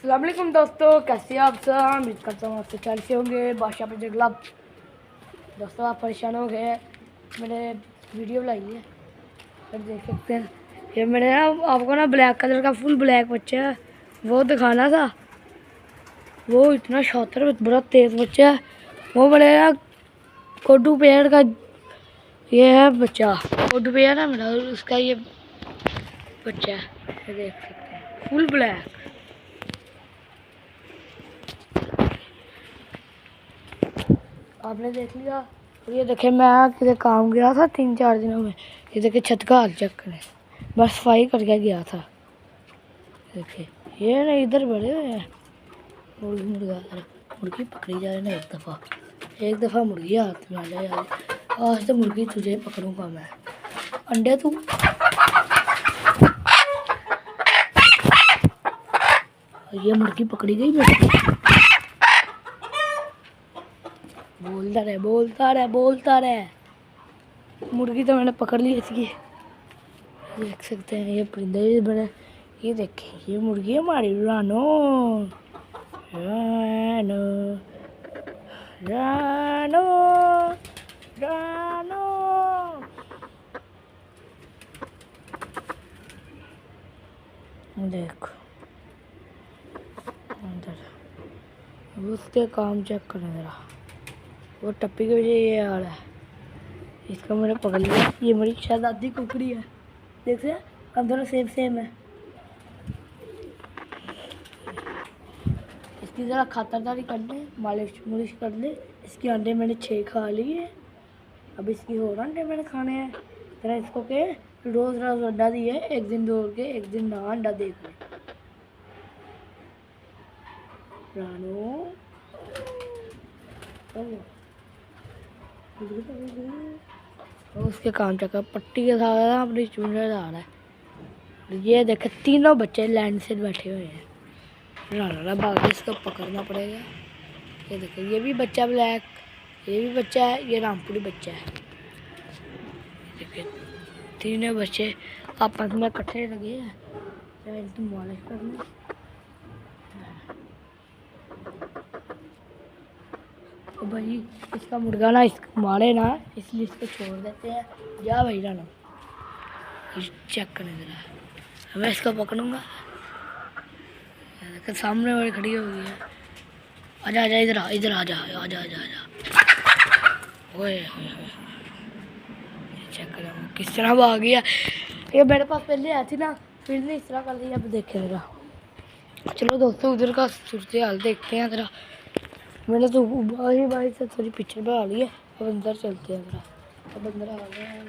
अस्सलामुअलैकुम दोस्तों, कैसे आप सब? उम्मीद करता हूँ आपसे अच्छे से होंगे। बादशाह पे जगला दोस्तों, आप परेशान हो गए। मैंने वीडियो बनाई है, फिर देख सकते हैं। ये मैंने ना आपको ना ब्लैक कलर का फुल ब्लैक बच्चा है वो दिखाना था। वो इतना शातिर बड़ा तेज़ बच्चा है। वो मैंने ना कोडू पेड़ का ये है बच्चा। कोडू पेड़ है मेरा, उसका ये बच्चा है। ये देख सकते हैं फुल ब्लैक। आपने देख लिया। और ये देखे मैं किधर काम गया था 3-4 दिनों में। ये देखे छत का हाल चेक करें, बस सफाई करके गया था। देखिए ये ना इधर बड़े हुए हैं मुर्गी पकड़ी जाए ना। एक दफ़ा मुर्गी हाथ में आ जाए यार। आज तो मुर्गी तुझे पकड़ूंगा मैं। अंडे तू ये मुर्गी पकड़ी गई मेरी। बोलता रहे। मुर्गी तो मैंने पकड़ ली इसकी। देख सकते हैं ये परिंदे भी बड़े। ये देखिए ये मुर्गी है हमारी रानो। रानो रानो रानो। देखो अंदर उसके काम चेक करें जरा। वो टप्पी की वजह ये हाल है। इसका मैंने पकड़ लिया। ये मेरी शहजादी कुकड़ी है। देख से हम दोनों सेम है। इसकी ज़रा खातरदारी कर ले, मालिश कर ले। इसके अंडे मैंने 6 खा लिए। अब इसकी और अंडे मैंने खाने हैं। जरा इसको के रोज़ अंडा दिए, एक दिन दौड़ के एक दिन ना अंडा दे कर। रानो और उसके काम चक्कर पट्टी के साथ अपनी चूंडे आ रहा है। ये देखे तीनों बच्चे लाइन से बैठे हुए हैं। राना भाग इसको पकड़ना पड़ेगा। ये देखो ये भी बच्चा ब्लैक, ये भी बच्चा है, ये रामपुरी बच्चा है। देखिए तीनों बच्चे आपस में इकट्ठे लगे हैं। तुम मालिश करना। तो भाई इसका मुर्गा ना इसको मारे ना, इसलिए इसको छोड़ देते हैं। जा भाई राना चेक करने जरा। मैं इसको पकड़ूंगा। सामने वाली खड़ी हो गई है। आजा इधर आजा। ओए चेक कर किस तरह भाग गया। ये मेरे पास पहले आई थी ना, फिर ने इस तरह कर दिया। अब देखे जरा। चलो दोस्तों उधर का सूरत हाल देखते हैं जरा। मैंने तो बारी से थोड़ी पीछे बढ़ा ली है। अब अंदर चलते हैं जरा। अब अंदर आ गए हैं।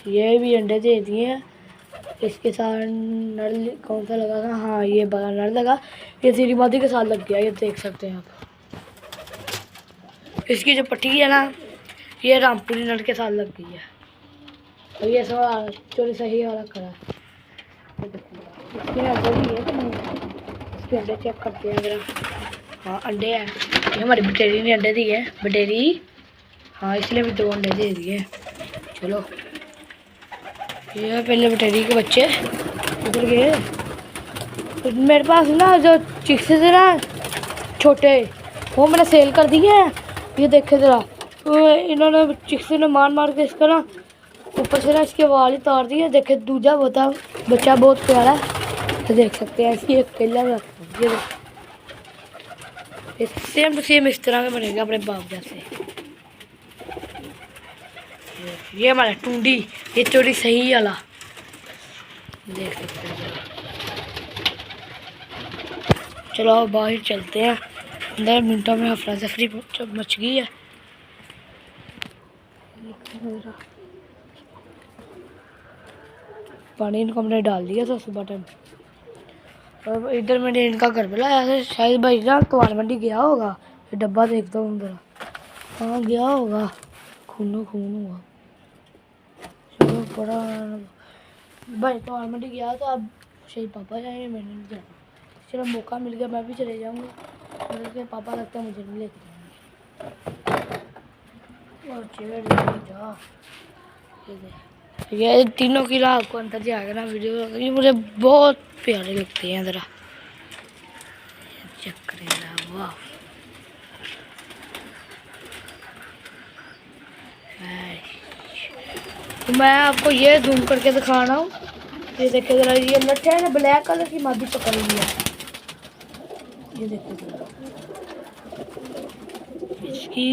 ये भी अंडे दे दिए हैं। इसके साथ नल कौन सा लगा था? हाँ ये बड़ा नल लगा। ये सीरी मादी के साथ लग गया। ये देख सकते हैं आप। इसकी जो पट्टी है ना, ये रामपुरी नल के साथ लग गई है। और ये सब चोरी सही वाला खड़ा है। इसके अंडे भी है तो इसके अंडे चेक करते हैं जरा। हाँ अंडे हैं। ये हमारी बटेरी ने अंडे दिए हैं। बटेरी हाँ इसलिए भी 2 अंडे दे दिए। चलो ये पहले बटेरी के बच्चे उधर गए। मेरे पास ना जो चिक्स थे ना छोटे, वो मैंने सेल कर दिए हैं। ये देखे ज़रा, इन्होंने चिक्स ने मार मार के इसका ना ऊपर से ना इसके वाल ही तार दिए। देखे दूजा बच्चा बहुत प्यारा है, तो देख सकते हैं इसकी एक केला ये सेम टू सेम इस तरह का बनेगा अपने बाप जैसे। ये हमारा टूंडी, ये चोरी सही वाला देख सकते हैं। चलो बाहर चलते हैं, 15 मिनटों में अफरा तफरी मच गई है। पानी इनको हमने डाल दिया था सुबह टाइम। और इधर मैंने इनका घर बुलाया था, शायद भाई ना तवार मंडी गया होगा। ये डब्बा देखता हूँ जरा, हाँ गया होगा, खूनो खून हुआ। चलो बड़ा भाई तवार मंडी गया था, अब शायद पापा जाएंगे, मैंने नहीं जाना। चलो मौका मिल गया, मैं भी चले जाऊँगा। मेरे पापा लगता है मुझे नहीं लेके जाएंगे। और जा ये तीनों किला आपको अंदर से आएगा ना वीडियो, ये मुझे बहुत प्यारे लगते हैं। ज़रा चेक करेगा, वाह तो मैं आपको ये जूम करके दिखा रहा हूँ। ये देखिए ज़रा, ये लट्ठे है ना ब्लैक कलर की मादी पकड़ ली है। ये देखिए ज़रा, इसकी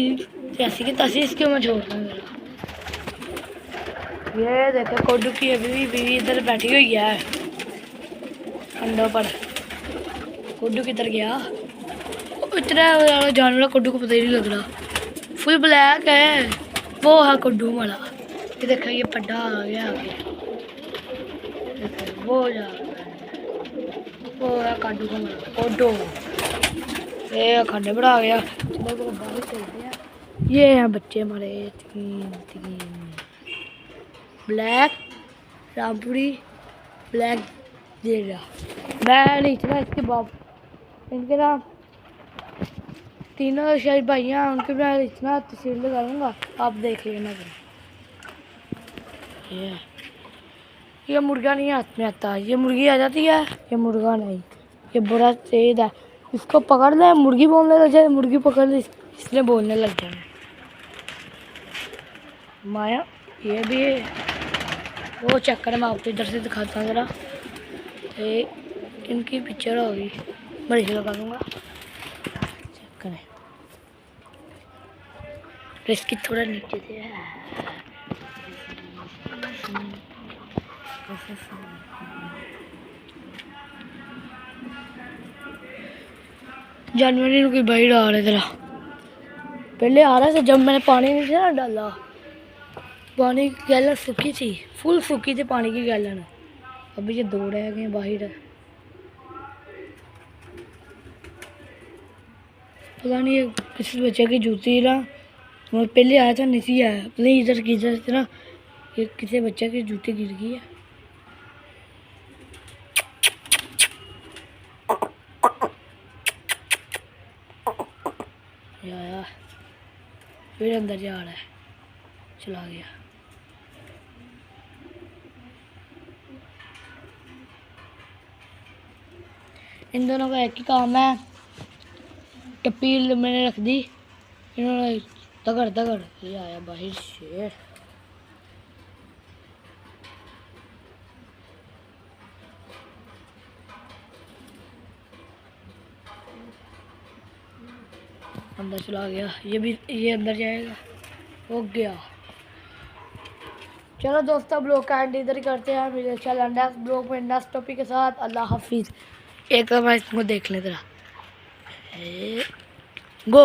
जैसी की तैसी इसकी मैं छोड़ रहा हूँ। ये देखो कोडू की अभी भी बीवी इधर बैठी हुई है अंडों पर। कोडू किधर गया? इतना जानवर कोडू को पता ही नहीं लग रहा, फुल ब्लैक है। वो है कोडू वाला। ये देखो ये पड्डा आ गया आगे, वो जा वो है काडू का कोडू। ये खाने बड़ा आ गया। ये हैं बच्चे हमारे, तीन ब्लैक रामपुरी ब्लैक जेरा। मैं नहीं चला इसके बाप, इनके नाम तीनों शायद भाइयाँ, उनके मैं इतना तस्वीर लगाऊंगा, आप देख लेना। ये मुर्गा नहीं हाथ में आता, ये मुर्गी आ जाती है, ये मुर्गा नहीं। ये बड़ा तेज है, इसको पकड़ ले मुर्गी बोलने लग जाए, मुर्गी पकड़ ले इसने बोलने लग जाए। माया ये भी वो चक्कर मैं आपको इधर से दिखाता हूँ ज़रा। इनकी पिक्चर होगी, बड़ी से लगा दूँगा। चक्कर है इसकी थोड़ा नीचे से है। जानवर इनकी बाहर आ रहे ज़रा, पहले आ रहा था जब मैंने पानी नहीं था ना डाला। पानी की गैलन सूखी थी, फुल सूखी थी पानी की गैलन। अभी ये दो रह गए बाहर। पता नहीं ये किसी बच्चे की जूती ना, मैं पहले आया था नीचे आया, नहीं इधर की इधर ना, ये किसी बच्चे की जूती गिर गई है। आया फिर अंदर जा रहा है, चला गया। इन दोनों का एक ही काम है, टप्पी मैंने रख दी, इन्होंने तगड़ तगड़। ये आया बाहर शेर। अंदर चला गया, ये अंदर जाएगा, हो गया। चलो दोस्तों ब्लॉग का एंड इधर ही करते हैं, मिले चलो नेक्स्ट ब्लॉग में नेक्स्ट टॉपिक के साथ। अल्लाह हाफिज़। एक बार इसको देख लें ज़रा, गो।